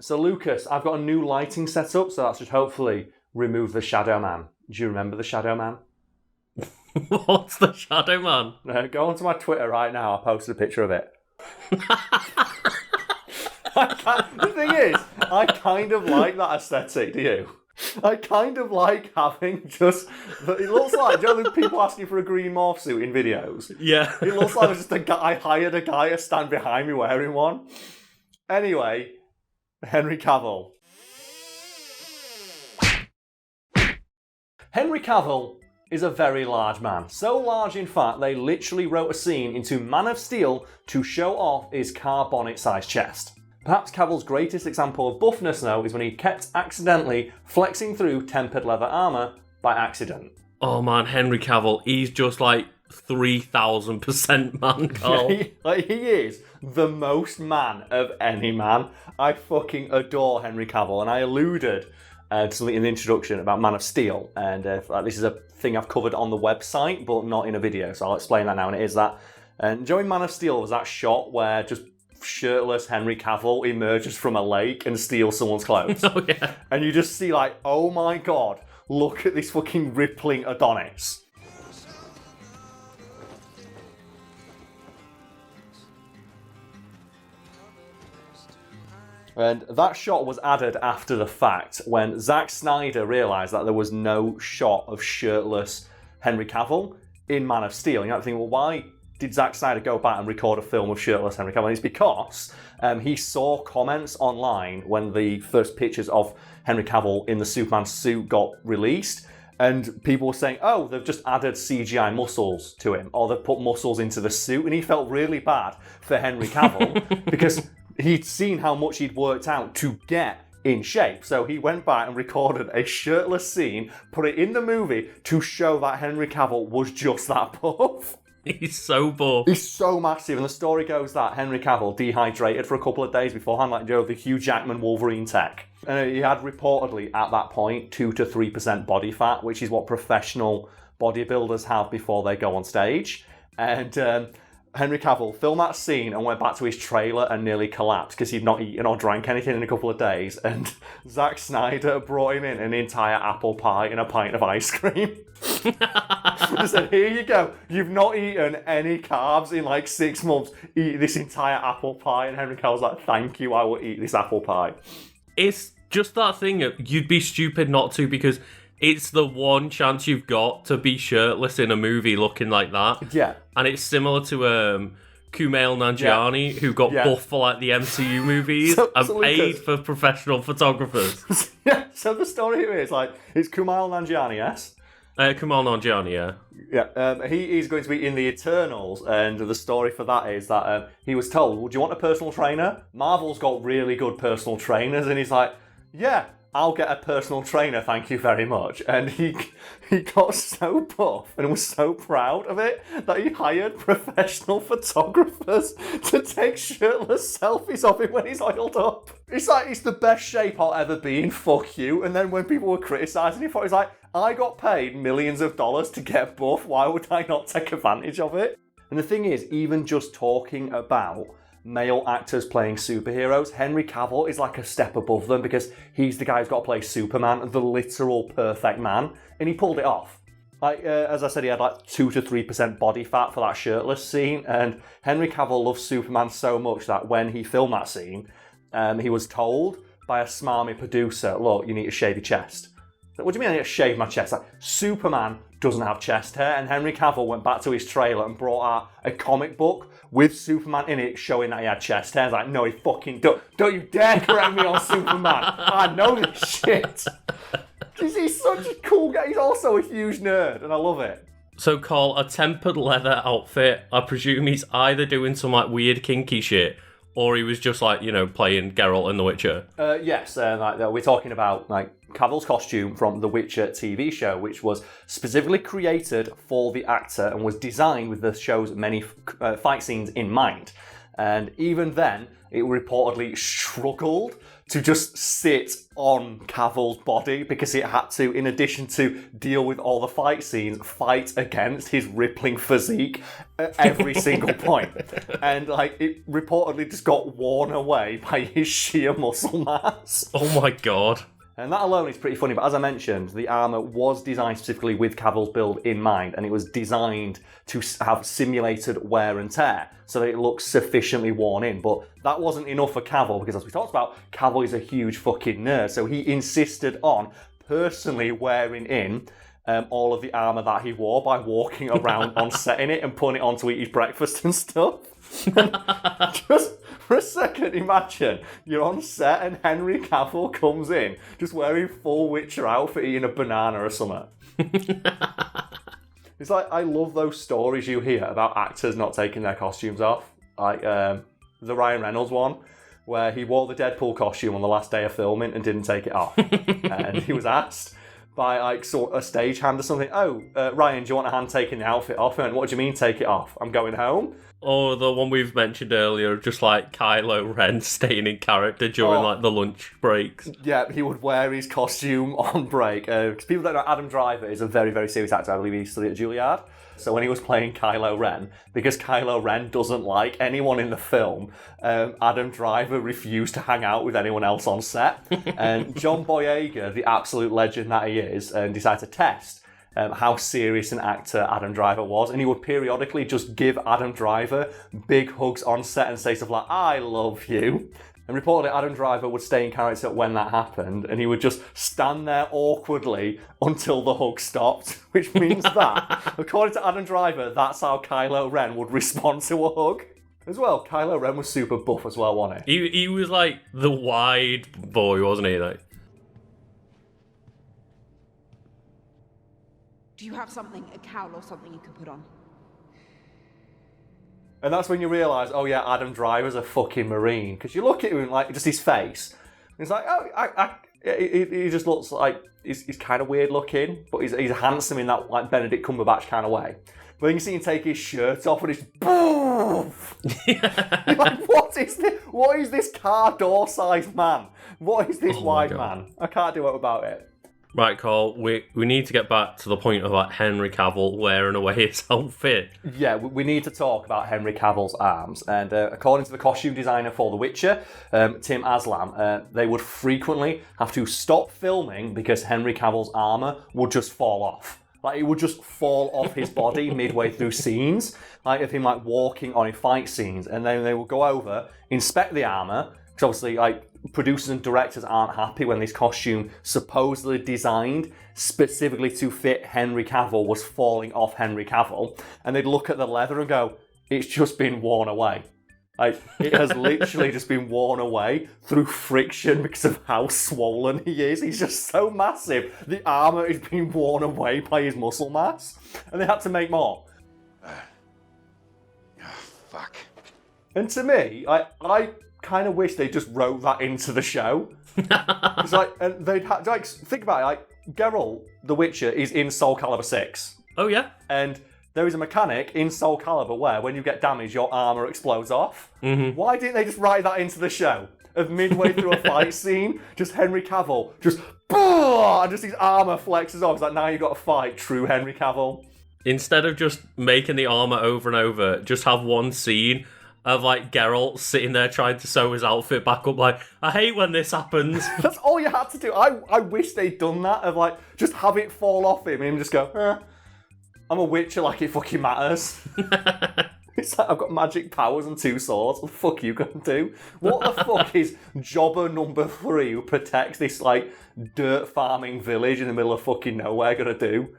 So Lucas, I've got a new lighting setup, so that should hopefully remove the Shadow Man. Do you remember the Shadow Man? What's the Shadow Man? Go onto my Twitter right now. I posted a picture of it. The thing is, I kind of like that aesthetic, do you? I kind of like having just... It looks like, do you know the people asking for a green morph suit in videos? Yeah. It looks like just a guy, I hired a guy to stand behind me wearing one. Anyway, Henry Cavill. Henry Cavill is a very large man. So large, in fact, they literally wrote a scene into Man of Steel to show off his car bonnet-sized chest. Perhaps Cavill's greatest example of buffness, though, is when he kept accidentally flexing through tempered leather armour by accident. Oh man, Henry Cavill, he's just like 3,000% man, Karl. He is the most man of any man. I fucking adore Henry Cavill, and I alluded to something in the introduction about Man of Steel, and this is a thing I've covered on the website, but not in a video, so I'll explain that now, and it is that. And during Man of Steel was that shot where just shirtless Henry Cavill emerges from a lake and steals someone's clothes. Oh yeah. And you just see like, oh my god, look at this fucking rippling Adonis. And that shot was added after the fact when Zack Snyder realised that there was no shot of shirtless Henry Cavill in Man of Steel. And you have to think, well, why did Zack Snyder go back and record a film of shirtless Henry Cavill? And it's because he saw comments online when the first pictures of Henry Cavill in the Superman suit got released. And people were saying, oh, they've just added CGI muscles to him, or they've put muscles into the suit. And he felt really bad for Henry Cavill because he'd seen how much he'd worked out to get in shape. So he went back and recorded a shirtless scene, put it in the movie to show that Henry Cavill was just that buff. He's so buff. He's so massive. And the story goes that Henry Cavill dehydrated for a couple of days beforehand, like the Hugh Jackman Wolverine tech. And he had reportedly, at that point, 2 to 3% body fat, which is what professional bodybuilders have before they go on stage. And Henry Cavill filmed that scene and went back to his trailer and nearly collapsed because he'd not eaten or drank anything in a couple of days. And Zack Snyder brought him in an entire apple pie and a pint of ice cream. He said, here you go. You've not eaten any carbs in like 6 months. Eat this entire apple pie. And Henry Cavill's like, thank you, I will eat this apple pie. It's just that thing, you'd be stupid not to, because it's the one chance you've got to be shirtless in a movie looking like that. Yeah. And it's similar to Kumail Nanjiani, who got buff for like the MCU movies and paid for professional photographers. Yeah, so the story here is like, it's Kumail Nanjiani, yes? Kumail Nanjiani, yeah. Yeah, he is going to be in the Eternals, and the story for that is that he was told, would you want a personal trainer? Marvel's got really good personal trainers, and he's like, yeah, I'll get a personal trainer, thank you very much. And he got so buff and was so proud of it that he hired professional photographers to take shirtless selfies of him when he's oiled up. It's like, it's the best shape I'll ever be in, fuck you. And then when people were criticising him for it, he's like, I got paid millions of dollars to get buff, why would I not take advantage of it? And the thing is, even just talking about male actors playing superheroes, Henry Cavill is like a step above them because he's the guy who's got to play Superman, the literal perfect man, and he pulled it off. Like, as I said, he had like 2 to 3% body fat for that shirtless scene, and Henry Cavill loves Superman so much that when he filmed that scene, he was told by a smarmy producer, look, you need to shave your chest. What do you mean I need to shave my chest? Like, Superman doesn't have chest hair, and Henry Cavill went back to his trailer and brought out a comic book with Superman in it showing that he had chest hair. He's like, no, he fucking don't you dare correct me on Superman. I know this shit. He's such a cool guy. He's also a huge nerd, and I love it. So, Karl, a tempered leather outfit, I presume he's either doing some like weird kinky shit, or he was just like, playing Geralt in The Witcher. Yes, we're talking about like Cavill's costume from The Witcher TV show, which was specifically created for the actor and was designed with the show's many fight scenes in mind. And even then, it reportedly struggled to just sit on Cavill's body because it had to, in addition to deal with all the fight scenes, fight against his rippling physique at every single point. And like it reportedly just got worn away by his sheer muscle mass. Oh my god. And that alone is pretty funny, but as I mentioned, the armour was designed specifically with Cavill's build in mind, and it was designed to have simulated wear and tear, so that it looks sufficiently worn in. But that wasn't enough for Cavill, because as we talked about, Cavill is a huge fucking nerd, so he insisted on personally wearing in all of the armour that he wore by walking around on set in it and putting it on to eat his breakfast and stuff. Just for a second, imagine you're on set and Henry Cavill comes in just wearing full Witcher outfit, eating a banana or something. It's like, I love those stories you hear about actors not taking their costumes off. Like the Ryan Reynolds one, where he wore the Deadpool costume on the last day of filming and didn't take it off. And he was asked by like sort of a stagehand or something, Ryan, do you want a hand taking the outfit off? And what do you mean take it off? I'm going home. Or the one we've mentioned earlier, just like Kylo Ren staying in character during like the lunch breaks. Yeah, he would wear his costume on break. Because people don't know, Adam Driver is a very, very serious actor. I believe he studied at Juilliard. So when he was playing Kylo Ren, because Kylo Ren doesn't like anyone in the film, Adam Driver refused to hang out with anyone else on set. And John Boyega, the absolute legend that he is, decided to test how serious an actor Adam Driver was, and he would periodically just give Adam Driver big hugs on set and say stuff like, I love you. And reportedly Adam Driver would stay in character when that happened, and he would just stand there awkwardly until the hug stopped, which means that, according to Adam Driver, that's how Kylo Ren would respond to a hug. As well, Kylo Ren was super buff as well, wasn't he? He was like the wide boy, wasn't he? Like, do you have something, a cowl or something you could put on? And that's when you realise, oh yeah, Adam Driver's a fucking Marine. Because you look at him, like, just his face, and it's like, oh, he just looks like, he's kind of weird looking, but he's handsome in that, like, Benedict Cumberbatch kind of way. But then you see him take his shirt off and it's boof! You're like, what is this car door-sized man? What is this wide man? I can't do it about it. Right, Karl, we need to get back to the point of like Henry Cavill wearing away his outfit. Yeah, we need to talk about Henry Cavill's arms. And according to the costume designer for The Witcher, Tim Aslam, they would frequently have to stop filming because Henry Cavill's armour would just fall off. Like, it would just fall off his body midway through scenes, like of him like walking on in fight scenes. And then they would go over, inspect the armour, because obviously, like, producers and directors aren't happy when this costume, supposedly designed specifically to fit Henry Cavill, was falling off Henry Cavill. And they'd look at the leather and go, it's just been worn away. Like, it has literally just been worn away through friction because of how swollen he is. He's just so massive. The armour is being worn away by his muscle mass. And they had to make more. Fuck. And to me, I kind of wish they just wrote that into the show. It's like, and they'd have, like, think about it, like, Geralt, the Witcher, is in Soulcalibur VI. Oh, yeah? And there is a mechanic in Soulcalibur where when you get damaged, your armour explodes off. Mm-hmm. Why didn't they just write that into the show? Of midway through a fight scene, just Henry Cavill, just, and just his armour flexes off. It's like, now you've got to fight true Henry Cavill. Instead of just making the armour over and over, just have one scene of like Geralt sitting there trying to sew his outfit back up. Like, I hate when this happens. That's all you had to do. I wish they'd done that, of like, just have it fall off him and him just go, I'm a Witcher, like it fucking matters. It's like, I've got magic powers and 2 swords. What the fuck are you gonna do? What the fuck is Jobber number 3 who protects this like dirt farming village in the middle of fucking nowhere gonna do?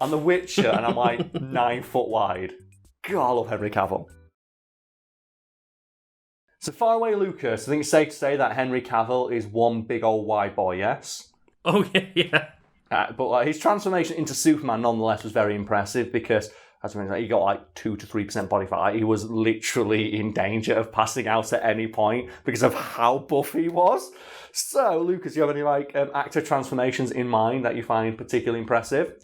I'm the Witcher and I'm like 9 foot wide. God, I love Henry Cavill. So far away, Lucas, I think it's safe to say that Henry Cavill is one big old wide boy, yes? Oh, yeah. But his transformation into Superman, nonetheless, was very impressive because, as I mentioned, he got like 2 to 3% body fat. He was literally in danger of passing out at any point because of how buff he was. So, Lucas, do you have any like actor transformations in mind that you find particularly impressive?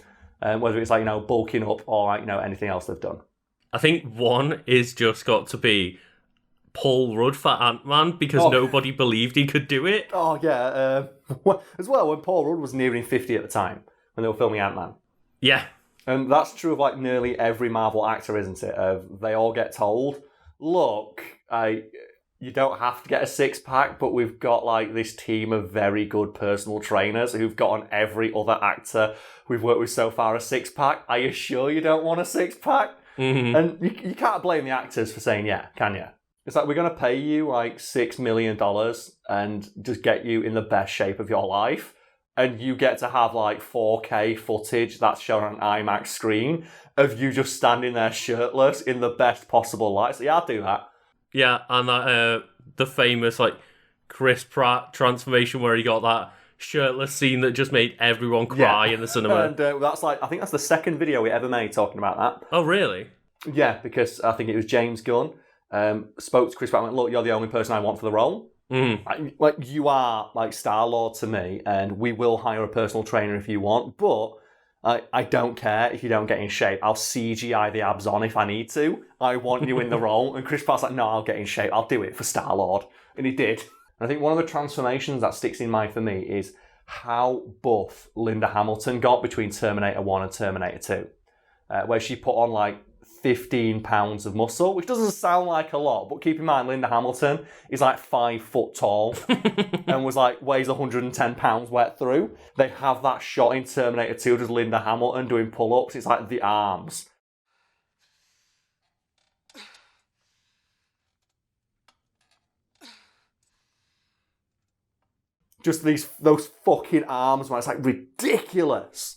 Whether it's like, bulking up or like, anything else they've done? I think one is just got to be Paul Rudd for Ant-Man because nobody believed he could do it. Oh, yeah. As well, when Paul Rudd was nearing 50 at the time, when they were filming Ant-Man. Yeah. And that's true of, like, nearly every Marvel actor, isn't it? They all get told, look, you don't have to get a six-pack, but we've got, like, this team of very good personal trainers who've gotten every other actor we've worked with so far a six-pack. Are you sure you don't want a six-pack? Mm-hmm. And you can't blame the actors for saying yeah, can you? It's like, we're going to pay you, like, $6 million and just get you in the best shape of your life. And you get to have, like, 4K footage that's shown on an IMAX screen of you just standing there shirtless in the best possible light. So, yeah, I'll do that. Yeah, and that the famous, like, Chris Pratt transformation where he got that shirtless scene that just made everyone cry in the cinema. And that's, like, I think that's the second video we ever made talking about that. Oh, really? Yeah, because I think it was James Gunn spoke to Chris Pratt and went, look, you're the only person I want for the role. Like, you are, like, Star-Lord to me, and we will hire a personal trainer if you want, but I don't care if you don't get in shape. I'll CGI the abs on if I need to. I want you in the role. And Chris Pratt's like, no, I'll get in shape. I'll do it for Star-Lord. And he did. And I think one of the transformations that sticks in mind for me is how buff Linda Hamilton got between Terminator 1 and Terminator 2, where she put on, like, 15 pounds of muscle, which doesn't sound like a lot, but keep in mind Linda Hamilton is like 5 foot tall and weighs 110 pounds wet through. They have that shot in Terminator 2, just Linda Hamilton doing pull-ups. It's like the arms. Just those fucking arms, man. It's like ridiculous.